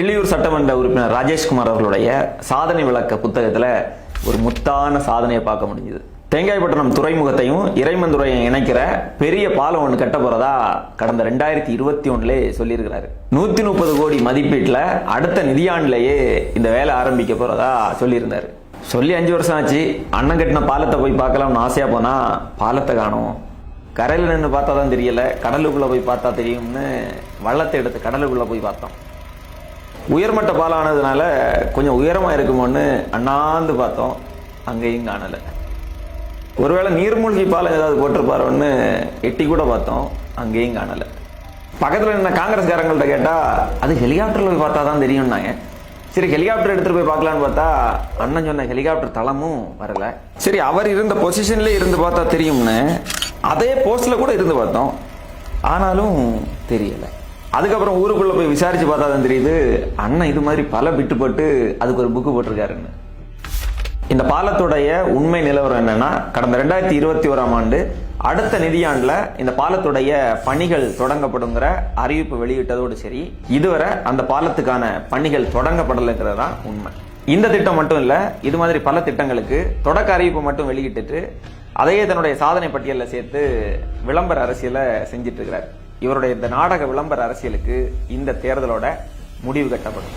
கிள்ளியூர் சட்டமன்ற உறுப்பினர் ராஜேஷ்குமார் அவர்களுடைய சாதனை விளக்க புத்தகத்துல ஒரு முத்தான சாதனையை பார்க்க முடிஞ்சது. தேங்காய்பட்டணம் துறைமுகத்தையும் இறைமந்துறையும் இணைக்கிற பெரிய பாலம் ஒன்று கட்ட போறதா கடந்த 2021 சொல்லியிருக்கிறாரு. 130 கோடி மதிப்பீட்டில் அடுத்த நிதியாண்டிலேயே இந்த வேலை ஆரம்பிக்க போறதா சொல்லியிருந்தாரு. சொல்லி 5 வருஷம் ஆச்சு. அண்ணன் கட்டின பாலத்தை போய் பார்க்கலாம்னு ஆசையா போனா பாலத்தை காணோம். கரையில் நின்று பார்த்தா தான் தெரியல, கடலுக்குள்ள போய் பார்த்தா தெரியும்னு வள்ளத்தை எடுத்து கடலுக்குள்ள போய் பார்த்தோம். உயர்மட்ட பாலம் ஆனதுனால கொஞ்சம் உயரமா இருக்குமோன்னு அண்ணாந்து பார்த்தோம், அங்கேயும் காணல. ஒருவேளை நீர்மூழ்கி பாலம் ஏதாவது போட்டிருப்பாரோன்னு எட்டி கூட பார்த்தோம், அங்கேயும் காணல. பக்கத்தில் என்ன காங்கிரஸ்காரங்கள்ட்ட கேட்டா அது ஹெலிகாப்டர்ல போய் பார்த்தா தான் தெரியும்னாங்க. சரி, ஹெலிகாப்டர் எடுத்துட்டு போய் பார்க்கலான்னு பார்த்தா அண்ணன் சொன்ன ஹெலிகாப்டர் தளமும் வரல. சரி, அவர் இருந்த பொசிஷன்ல இருந்து பார்த்தா தெரியும்னு அதே போஸ்ட்ல கூட இருந்து பார்த்தோம், ஆனாலும் தெரியல. அதுக்கப்புறம் ஊருக்குள்ள போய் விசாரிச்சு பார்த்தா தான் தெரியுது அண்ணன் இது மாதிரி பல பிட்டு போட்டு அதுக்கு ஒரு புக்கு போட்டிருக்காருன்னு. இந்த பாலத்துடைய உண்மை நிலவரம் என்னன்னா, கடந்த 2021ஆம் ஆண்டு அடுத்த நிதியாண்டுல இந்த பாலத்துடைய பணிகள் தொடங்கப்படுங்கிற அறிவிப்பு வெளியிட்டதோடு சரி, இதுவரை அந்த பாலத்துக்கான பணிகள் தொடங்கப்படலைங்கிறது தான் உண்மை. இந்த திட்டம் மட்டும் இல்ல, இது மாதிரி பல திட்டங்களுக்கு தொடக்க அறிவிப்பு மட்டும் வெளியிட்டு அதையே தன்னுடைய சாதனை பட்டியலில் சேர்த்து விளம்பர அரசியலை செஞ்சிட்டு இருக்கிறார். இவருடைய இந்த நாடக விளம்பர அரசியலுக்கு இந்த தேர்தலோட முடிவு கட்டப்படும்.